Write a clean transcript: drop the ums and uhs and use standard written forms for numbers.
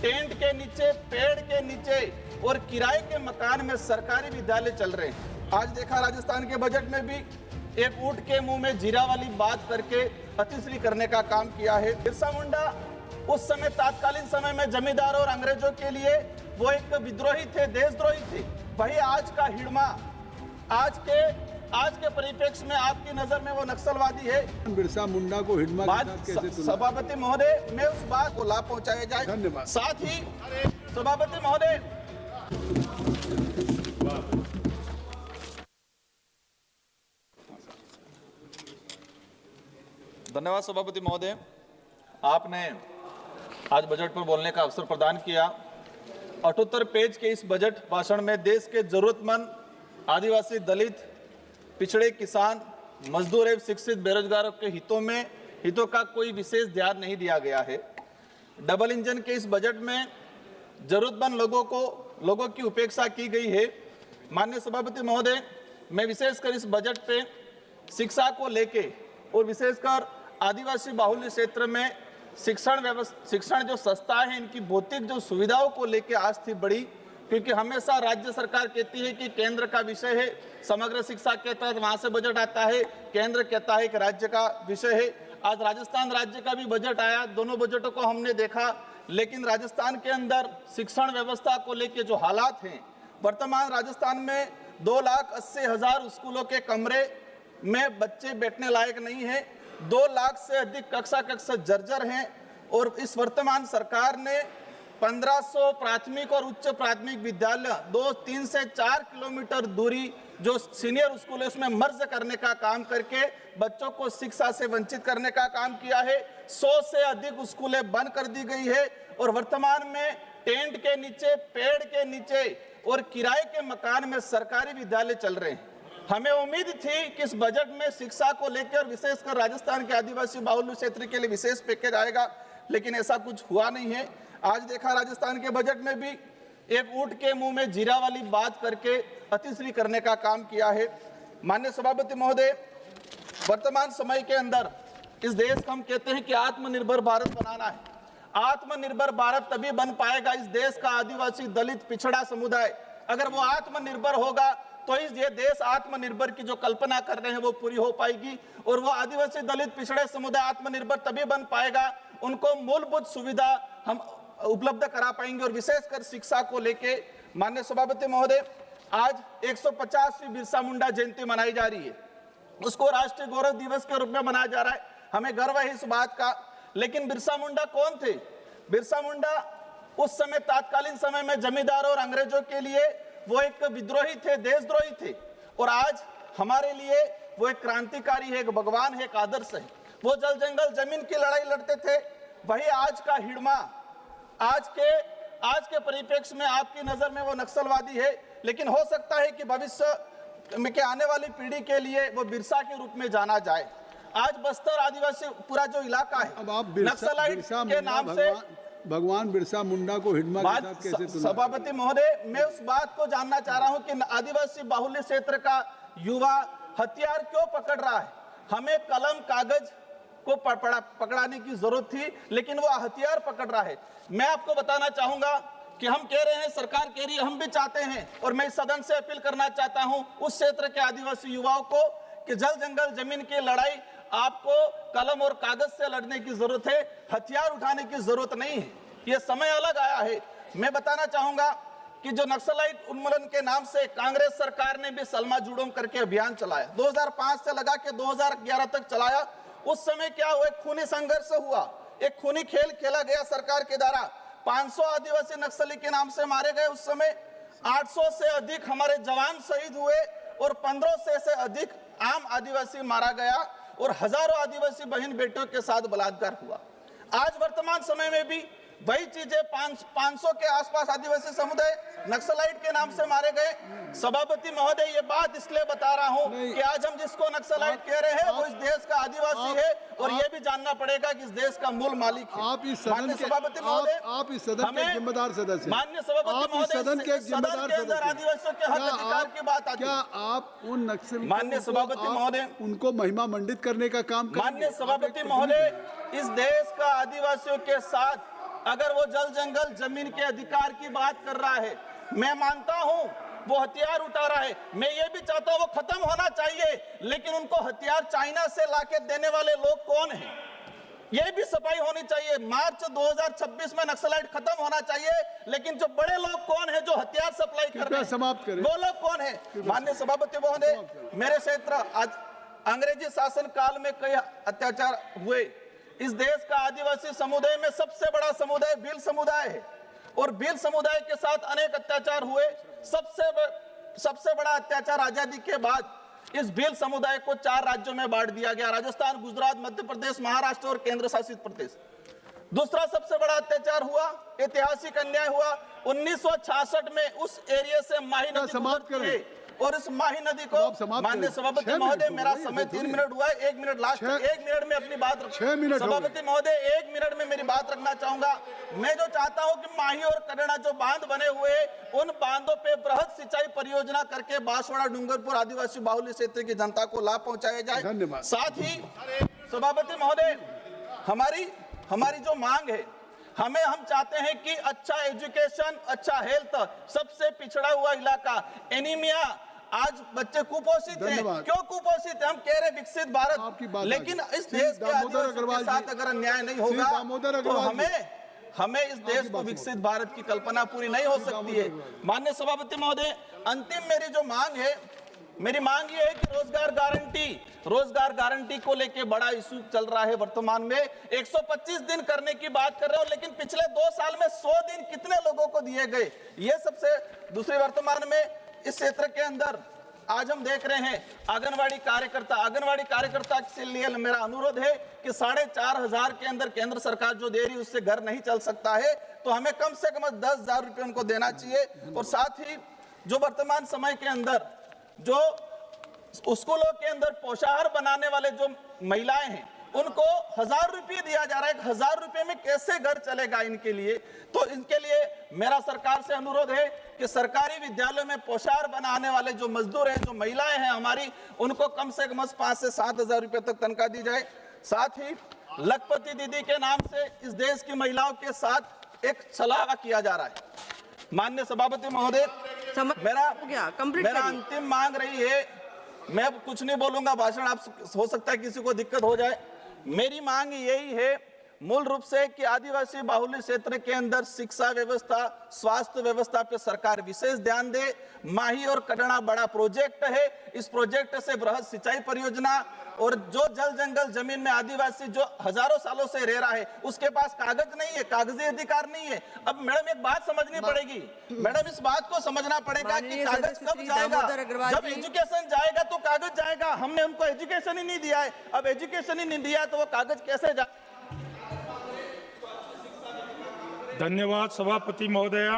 Tent के नीचे, पेड़ के नीचे और किराए के मकान में सरकारी विद्यालय चल रहे हैं। आज देखा राजस्थान के बजट में भी एक ऊंट के मुंह में जीरा वाली बात करके अतिश्री करने का काम किया है। बिरसा मुंडा उस समय तात्कालीन समय में जमींदार और अंग्रेजों के लिए वो एक विद्रोही थे, देशद्रोही थे। वही आज का हिड़मा, आज के परिप्रेक्ष्य में आपकी नजर में वो नक्सलवादी है। बिरसा मुंडा को हिड़मा के साथ कैसे तुलना? सभापति महोदय, मैं उस बात को लाभ पहुंचाया जाए। धन्यवाद। साथ ही सभापति महोदय, धन्यवाद सभापति महोदय, आपने आज बजट पर बोलने का अवसर प्रदान किया। 78 पेज के इस बजट भाषण में देश के जरूरतमंद आदिवासी, दलित, पिछड़े, किसान, मजदूर एवं शिक्षित बेरोजगारों के हितों का कोई विशेष ध्यान नहीं दिया गया है। डबल इंजन के इस बजट में जरूरतमंद लोगों की उपेक्षा की गई है। माननीय सभापति महोदय, मैं विशेषकर इस बजट पे शिक्षा को लेके और विशेषकर आदिवासी बाहुल्य क्षेत्र में शिक्षण जो सस्ता है, इनकी भौतिक जो सुविधाओं को लेके आज थी बड़ी, क्योंकि हमेशा राज्य सरकार कहती है कि केंद्र का विषय है, समग्र शिक्षा के तहत वहां से बजट आता है, केंद्र कहता है कि राज्य का विषय है। आज राजस्थान राज्य का भी बजट आया, दोनों बजटों को हमने देखा, लेकिन राजस्थान के अंदर शिक्षण व्यवस्था को लेके जो हालात हैं, वर्तमान राजस्थान में 2,80,000 स्कूलों के कमरे में बच्चे बैठने लायक नहीं है, 2 लाख से अधिक कक्षा जर्जर हैं। और इस वर्तमान सरकार ने 1500 प्राथमिक और उच्च प्राथमिक विद्यालय 3 से 4 किलोमीटर दूरी जो सीनियर स्कूल है उसमें मर्ज करने का काम करके बच्चों को शिक्षा से वंचित करने का काम किया है। 100 से अधिक स्कूलें बंद कर दी गई है और वर्तमान में टेंट के नीचे, पेड़ के नीचे और किराए के मकान में सरकारी विद्यालय चल रहे हैं। हमें उम्मीद थी कि इस बजट में शिक्षा को लेकर विशेषकर राजस्थान के आदिवासी बाहुल्य क्षेत्र के लिए विशेष पैकेज आएगा, लेकिन ऐसा कुछ हुआ नहीं है। आज देखा राजस्थान के बजट में भी एक ऊंट के मुंह में जीरा वाली बात करके अतिश्री करने का काम किया है। माननीय सभापति महोदय, वर्तमान समय के अंदर इस देश को हम कहते हैं कि आत्मनिर्भर भारत बनाना है। आत्मनिर्भर भारत तभी बन पाएगा इस देश का आदिवासी, दलित, पिछड़ा समुदाय अगर वो आत्मनिर्भर होगा तो ये देश आत्मनिर्भर की जो कल्पना कर रहे हैं वो पूरी हो पाएगी। और वो आदिवासी, दलित, पिछड़े समुदाय आत्मनिर्भर तभी बन पाएगा, उनको मूलभूत सुविधा हम उपलब्ध करा पाएंगे। और विशेषकर शिक्षा को लेके माननीय सभापति महोदय, आज 150वीं बिरसा मुंडा जयंती मनाई जा रही है, उसको राष्ट्रीय गौरव दिवस के रूप में मनाया जा रहा है। हमें गर्व है इस बात का। लेकिन बिरसा मुंडा कौन थे? बिरसा मुंडा उस समय तात्कालीन समय में जमींदार और अंग्रेजों के लिए वो एक विद्रोही थे, देशद्रोही थे। और आज हमारे लिए वो एक क्रांतिकारी है, एक भगवान है, एक आदर्श है। वो जल जंगल जमीन की लड़ाई लड़ते थे। वही आज का हिड़मा, आज के परिप्रेक्ष्य में आपकी नजर में वो नक्सलवादी है, लेकिन हो सकता है कि भविष्य में के आने वाली पीढ़ी के लिए वो बिरसा के रूप में जाना जाए। आज बस्तर आदिवासी पूरा जो इलाका है, अब आप नक्सलाइट के नाम से भगवान बिरसा मुंडा को हिड़मा के साथ कैसे तुलना? सभापति महोदय, मैं उस बात को जानना चाह रहा हूं कि आदिवासी बाहुल्य क्षेत्र का युवा हथियार क्यों पकड़ रहा है? हमें कलम कागज को पकड़ाने की जरूरत थी, लेकिन वो हथियार पकड़ रहा है। मैं आपको बताना चाहूंगा कि हम कह रहे हैं, सरकार कह रही है, हम भी चाहते हैं, और मैं इस सदन से अपील करना चाहता हूं उस क्षेत्र के आदिवासी युवाओं को कि जल जंगल जमीन की लड़ाई आपको कलम और कागज से लड़ने की जरूरत है, हथियार उठाने की जरूरत नहीं है। यह समय अलग आया है। मैं बताना चाहूंगा कि जो नक्सलाइट उन्मूलन के नाम से कांग्रेस सरकार ने भी सलमा जुड़ोम करके अभियान चलाया, 2005 से लगा के 2011 तक चलाया। उस समय क्या हुआ? एक खूनी संघर्ष हुआ, एक खूनी खेल खेला गया सरकार के द्वारा। 500 आदिवासी नक्सली के नाम से मारे गए। उस समय 800 से अधिक हमारे जवान शहीद हुए और 1500 से अधिक आम आदिवासी मारा गया और हजारों आदिवासी बहन बेटियों के साथ बलात्कार हुआ। आज वर्तमान समय में भी वही चीजें 500 के आसपास आदिवासी समुदाय नक्सलाइट के नाम से मारे गए। सभापति महोदय, ये बात इसलिए बता रहा हूं कि आज हम जिसको नक्सलाइट कह रहे हैं वो इस देश का आदिवासी है और ये भी जानना पड़ेगा कि इस देश का मूल मालिक है। आप इस सदन के सभापति महोदय, आप इस सदन के जिम्मेदार सदस्य, माननीय सभापति महोदय, सदन के जिम्मेदार सदस्य, आदिवासियों के हक अधिकार की बात आती है। क्या आप उन नक्सल, माननीय सभापति महोदय, उनको महिमा मंडित करने का काम करेंगे? माननीय सभापति महोदय, इस देश का आदिवासियों के साथ अगर वो जल जंगल जमीन के अधिकार की बात कर रहा है, मैं मानता हूं वो हथियार उठा रहा है, मैं ये भी चाहता हूं वो खत्म होना चाहिए, लेकिन उनको हथियार चाइना से लाके देने वाले लोग कौन हैं, ये भी सफाई होनी चाहिए। मार्च 2026 में नक्सलाइट खत्म होना चाहिए, लेकिन जो बड़े लोग कौन है जो हथियार सप्लाई कर रहे हैं, समाप्त करें। वो लोग कौन है? माननीय सभापति महोदय, मेरे क्षेत्र आज अंग्रेजी शासन काल में कई अत्याचार हुए। इस देश का आदिवासी समुदाय में सबसे बड़ा समुदाय भील समुदाय है और भील समुदाय के साथ अनेक अत्याचार हुए। सबसे बड़ा अत्याचार आजादी के बाद इस भील समुदाय को 4 राज्यों में बांट दिया गया, राजस्थान, गुजरात, मध्य प्रदेश, महाराष्ट्र और केंद्र शासित प्रदेश। दूसरा सबसे बड़ा अत्याचार हुआ, ऐतिहासिक अन्याय हुआ 1966 में उस एरिया से माही नदी गुजरती है और इस माही नदी को, माननीय सभापति महोदय मेरा समय 3 मिनट हुआ है, 1 मिनट लास्ट, 1 मिनट में अपनी बात रख, सभापति महोदय 1 मिनट में मेरी बात रखना चाहूंगा। मैं जो चाहता हूं कि माही और करेड़ा जो बांध बने हुए उन बांधों पे बृहद सिंचाई परियोजना करके बांसवाड़ा डूंगरपुर आदिवासी बाहुल्य क्षेत्र की जनता को लाभ पहुंचाया जाए। साथ ही सभापति महोदय हमारी जो मांग है, हम चाहते हैं कि अच्छा एजुकेशन, अच्छा हेल्थ, सबसे पिछड़ा हुआ इलाका, एनीमिया, आज बच्चे कुपोषित हैं। क्यों कुपोषित है? हम कह रहे विकसित भारत, लेकिन इस देश के आदिवासियों के साथ अगर अन्याय नहीं होगा तो हमें इस देश को विकसित भारत की कल्पना पूरी नहीं हो सकती है। माननीय सभापति महोदय, अंतिम मेरी जो मांग है, मेरी मांग ये है कि रोजगार गारंटी को लेके बड़ा इशू चल रहा है वर्तमान में। 125 दिन करने की बात कर रहे हो, लेकिन पिछले 2 साल में 100 दिन कितने लोगों को दिए गए? ये सबसे दूसरी, वर्तमान में इस क्षेत्र के अंदर आज हम देख रहे हैं आंगनवाड़ी कार्यकर्ता के लिए मेरा अनुरोध है कि 4,500 के अंदर केंद्र सरकार जो दे रही है उससे घर नहीं चल सकता है, तो हमें कम से कम 10,000 रुपए उनको देना चाहिए। और साथ ही जो वर्तमान समय के अंदर जो स्कूलों के अंदर पोषाहार बनाने वाले जो महिलाएं हैं उनको 1,000 रुपये दिया जा रहा है। 1,000 रुपये में कैसे घर चलेगा इनके लिए? तो इनके लिए मेरा सरकार से अनुरोध है कि सरकारी विद्यालयों में पोषाहार बनाने वाले जो मजदूर हैं, जो महिलाएं हैं हमारी, उनको कम से कम 5 से 7,000 रुपये तक तनख्वाह दी जाए। साथ ही लखपति दीदी के नाम से इस देश की महिलाओं के साथ एक छलावा किया जा रहा है। माननीय सभापति महोदय, मेरा अंतिम मांग रही है, मैं अब कुछ नहीं बोलूंगा, भाषण आप हो सकता है किसी को दिक्कत हो जाए। मेरी मांग यही है मूल रूप से कि आदिवासी बाहुल्य क्षेत्र के अंदर शिक्षा व्यवस्था, स्वास्थ्य व्यवस्था पे सरकार विशेष ध्यान दे। माही और करेड़ा बड़ा प्रोजेक्ट है, इस प्रोजेक्ट से बृहद सिंचाई परियोजना और जो जल जंगल जमीन में आदिवासी जो हजारों सालों से रह रहा है उसके पास कागज नहीं है, कागजी अधिकार नहीं है। अब मैडम एक बात समझनी पड़ेगी, मैडम इस बात को समझना पड़ेगा कि कागज कब जाएगा? जब एजुकेशन जाएगा तो कागज जाएगा। हमने उनको एजुकेशन ही नहीं दिया है, अब एजुकेशन ही नहीं दिया तो वो कागज कैसे जाए? धन्यवाद सभापति महोदया।